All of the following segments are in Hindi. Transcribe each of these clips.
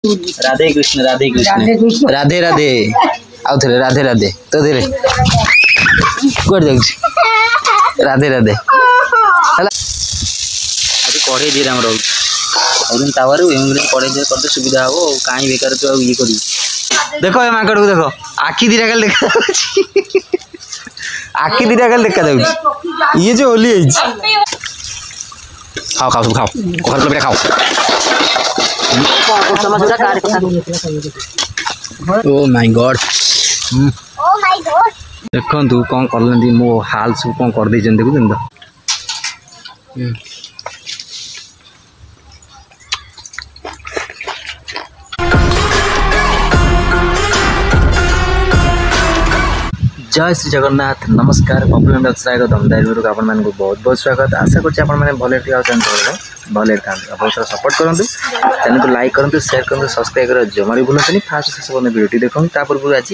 राधे कृष्ण राधे कृष्ण राधे राधे आउ थे राधे राधे तो धीरे कौट जा राधे राधे है आज कड़े धीरे आम रोज तावर कड़े धीरे करते सुविधा हम कहीं बेकार तू ये कर देख ये माकड़ को देख आखि दीटा कल देखा आखि दीटा कल देखा ये जो होली खाओ खाओ सब खाओ घर पे खाओ ओ माय गॉड देखु कौन कर मो हाल सब कौन कर देखुन तो जय श्री जगन्नाथ नमस्कार पपुलर को दमदारी को आप बहुत बहुत स्वागत आशा करते भले भले था बहुत सारा सपोर्ट करूँ चैनल को लाइक करूँ शेयर करूँ सब्सक्राइब कर जमा भी भूलते फास्ट शेष पर्यटन भिडियो देखो तापूर्व आज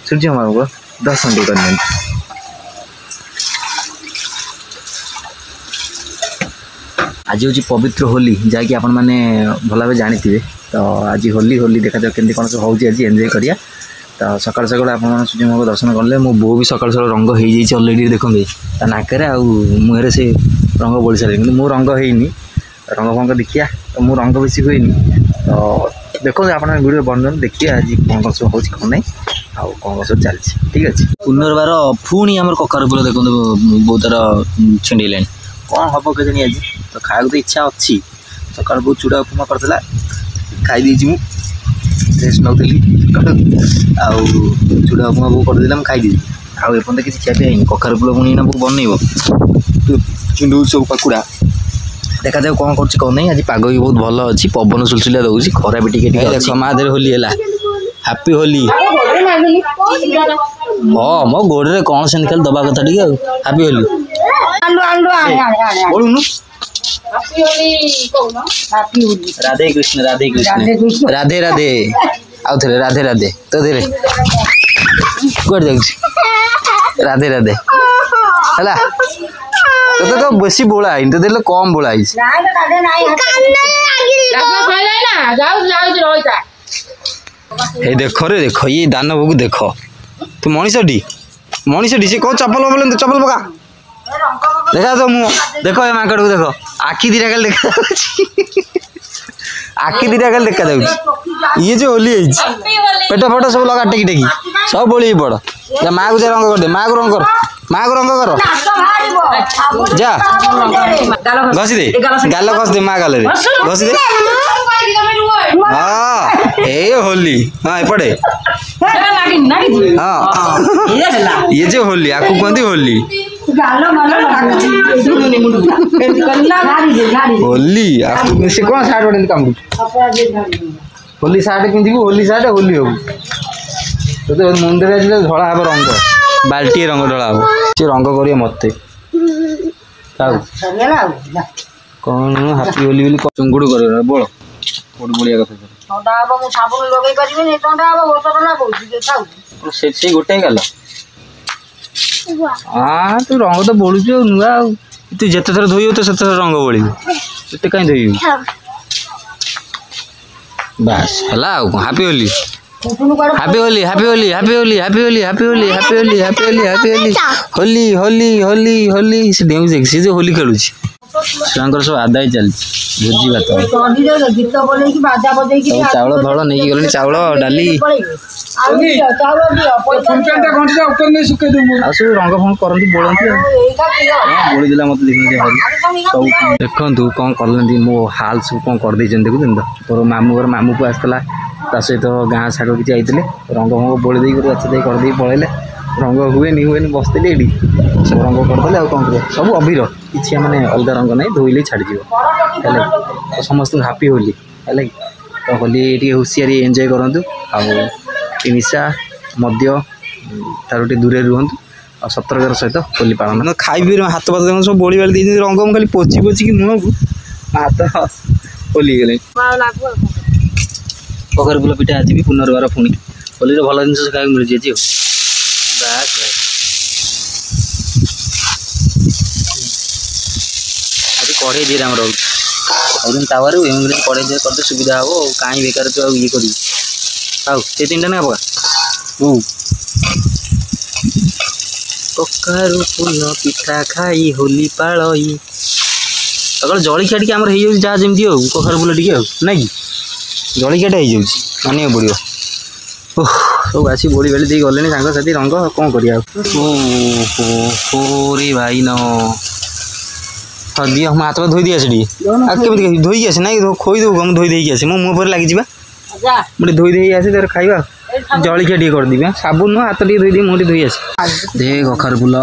सूर्य मामा को दर्शन कर आज हूँ पवित्र होली जहाँकि आपण मैंने भल भाव जानी तो आज होली होली देखा जाए केमती कौन सब होजी आज एंजॉय करिया तो सकाल सकाल आप सूर्य माँ को दर्शन कले मो बो भी सकाल सकाल रंग हो जाइए अलरेडी देखते ता नाकरे आ मुहर से रंग बोली सारे कि मो रंग होनी रंग फंग देखिया तो मो रंग बेसी हुए तो देखो आप वीडियो बन देखिए आज कौन कौन सब होती कौन नहीं आउ कौन कौन सब चलती ठीक अच्छे पुनर्बार पुणी आम ककार फूल देखो बहुत तार छिंडे कौन हम के आज तो खाया तो इच्छा अच्छी सकाल बहुत चूड़ा उपमा करदेला खाई रेस्ट नौली आउ चूड़ा उपमा बो करदेला खाईदी आउ एपन किसी खियापिया है कखार फूल पुणी ना बनइब चुंडू सब पाकुड़ा देखा जाए कौन कर कौन नहीं आज पाग भी बहुत भल अच्छी पवन सुलसुलिया दूसरी खरा भी टिके देख माधे होली है हापी होली हाँ मो गोड़े कौन से खाली दबा कथा टे हापी होली राधे कृष्ण राधे राधे आउ थे राधे राधे तो धीरे कौट जा राधे राधे है तो तो बेसी बोला है तो देले कम बोला है ए देखो रे देखो ये दानव को देखो तू मनीषटी से कौन चप्पल बोले चप्पल पका देखा तो मुँह देखो ये माकड़ को देखो आखि दीटा कल देखा आखि दीटा कल देखा ये जो होली पेट फट सब लगा टेकी टेकी सब बोली पड़ या माँ को रंग कर दे माँ को रंग कर माँ को रंग कर जा घसी दे गाल घस दे माँ गाल घसी दे हाँ ए होली हाँ एपटे हाँ ये जो होली आपको कहती होली होली से कौन सार्ट बड़े काम होली सार्ट पिंधि होली सार्ट होली हो तो मुंडे धड़ा हे रंग बाल्टी रंग ढला हम सी रंग कर मत कौन हापी होली बोली चुंगुड़ कर बोल कोड़ी बोलिया कथा से गोटे गल हाँ तू रंग तो बोलुचु नुआ तू जिते थर धोई तो से रंग बोलू एत कहीं धोई बस है happy Holi happy Holi happy Holi happy Holi happy Holi happy Holi happy Holi happy Holi happy Holi Holi Holi Holi Holi से डेऊ से जो होली खेलुँ छुआंकर सब आदाय चलती भोजी भात चाउल फल नहीं गले चाउल डाली सब रंग फंग करती बोलती बोली देला मत देखु कौन कर मो हाल सब कौन कर देखुन तो तोर मामू घर मामू को आसला ता सहित गाँ साग किसी आते रंग फंग बोली अच्छे करदे पलैले रंग हुए बसते ये सब रंग करदे आ कौन कर सब अबीर कि मैंने अलग रंग ना धोइले छाड़जी तो समस्त हापी होली है तो होली टे हुशियारी एंजॉय करूँ आशा मद्य तार दूरे रुहतु और सतर्कर सहित होली पालन खाई पी हाथ पात सब बोली बाली रंग खाली पोची पोचिक मुँह को हाथ होली गले कखर फूल पिठा आज भी पुनर्बार पुणी होली भल जिन खाया मिल जाए आज कड़े धीरे आम रोज खाऊन तावर एमग्रे कड़े करते सुविधा हम कहीं बेकार तू ये कर से 3टा ना पका कखारू फूल पिठा खाई होली पालई सकाल जलिया टी आम जहाँ जमी हो कखारू फूल टी ना कि जलियाटा हो मानिया पड़ो सब आसी बोली बेली दे गले सांग साथी रंग कौन करा रे भाई न हाँ दिए हम हाथ धोई दिए आसमी धोई आसे ना खोई देव मुझे धोई देकी आसे मो मुँह पर लगी मुझे धोई दे आसे तर खाଇବା जलिया टी करदेवी साबुन नुह हाथ टे धोई मुझे धोई आसे दे कखारू फूल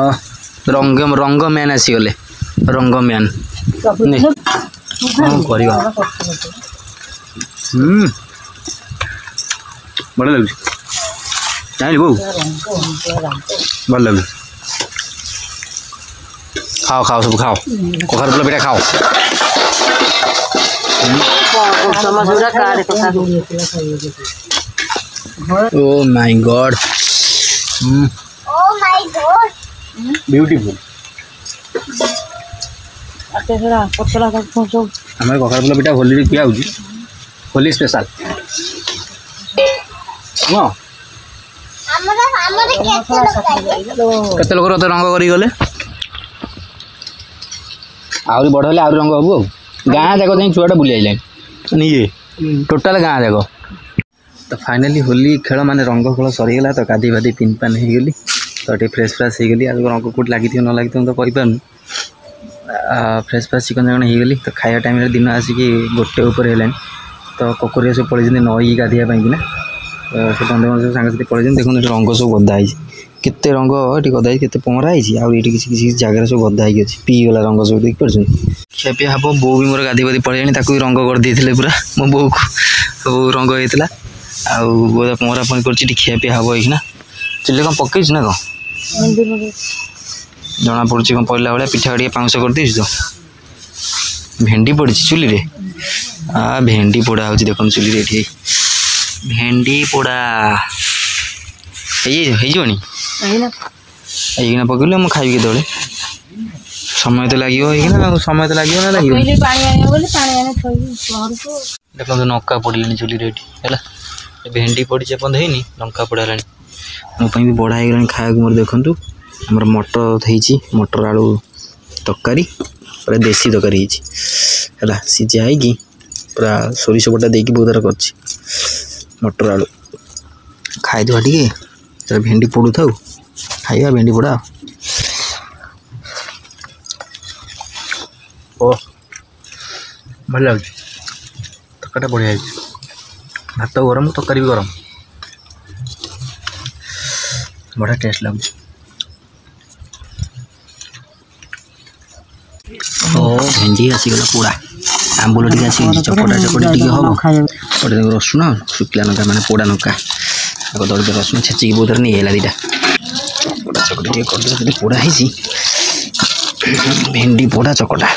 रंग रंग मैन आसीगले रंग मैन कौन करवा बढ़िया लगे जान बो भल लगे खाओ खाओ सब खाओ कखारू फूल पिठा खाओ ओ माय गॉड ब्यूटीफुल आम कखारू फूल पिठा होली किया होली स्पेशल केते लोक रंग कर गले आहरी बड़ हेल्ले आहरी रंग हबू गाँ जाक जाए छुआटा बुली आइलानी ये टोटाल गाँ जाक तो फाइनाली होली खेल माने रंग खेल सरीगला तो गाधी बाधी पिन पान हो गली तो ये फ्रेश फ्राश हो गली आज रंग कौट लगी न लगी तो कहीपार फ्रेश फ्राश चिकन चिकन हो गली तो खाया टाइम दिन आसिक गोटे उपर है तो ककुरिया सब पड़े नई गाधियापाई ना से बंधु बांधव सब सांगे पड़े देखो रंग सब गदाई केते रंग ये गदाई के पहरा है किसी किसी जगह सब गदाई अच्छी पीगला रंग सब देख पार्छ खियापिया हम बो भी मोर गाधी बाधी पड़े रंग कर देते पूरा मो बो को सब रंग होता पहरा पी कर खियापिया हम ना चुले कौन पकई ना कौन जना पड़ी कौन पड़ा भाया पिठा टे पाउंस कर दे तो भेंडी पड़ी चुली रे भेंडी पोड़ा हो देख चुली रे भेंडी पोड़ा होना पकड़ मुझे खाई के समय तो लगे समय तो लगे ना लगे देखो नौका पड़े चुली रे भेंडी पड़ी एपन है लंका पड़ा मोपाई भी बढ़ा है खाया मोर देखु आमर मटर होती मटर आलू तरकारी पूरा देसी तरकारी है सीझा है पूरा सोरिष बटा देकी बहुत कर मटर आलू खाईदे टे तर भेंडी पोड़ू था खाइबा भेंडी पोड़ा ओ भल लगे तरकाटा बढ़िया भात गरम तरकारी भी गरम बढ़िया टेस्ट लगे भेंडी आसीगला पोड़ा आंबुल टी आसी चपटा चपटी टी हम गोटे रसुण शुखला लंका मैंने पोड़ा लंका दलित रसुण छेचिक बहुत नहीं है दीटा पोड़ा चकटी कर पोड़ा है भेंडी पोड़ा चकटा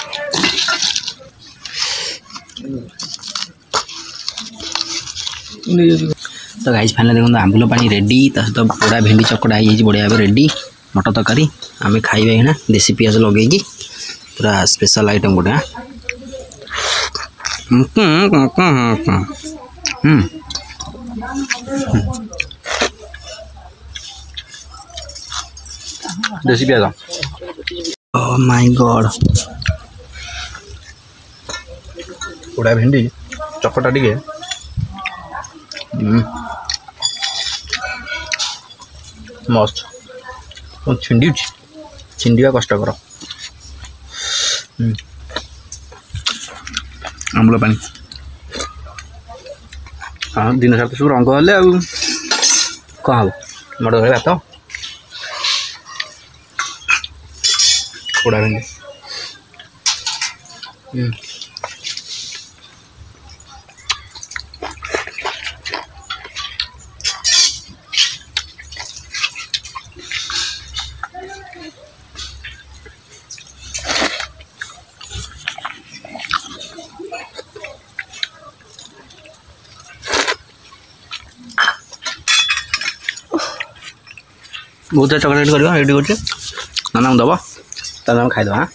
तो गाइस फाइनल देखो आंबुल पानी रेडी सहित पोड़ा भेंडी चकटा है बढ़िया भाव रेडी मटर तरकारी आम खाइबा है देसी पियाज लगे पूरा स्पेशल आइटम गोटे देसी पियाज ओह माय गॉड पोड़ा भेंडी चकटा टे मस्त छिंडी छिंडिया कष्टकर आंबुल पानी हाँ दिन सारा तो सब रंग हेल्ले कौन हम मटर भात पोड़ा भेंडी बहुत चॉकलेट करवा रेडी कर नाना दब ताम खाईदे हाँ।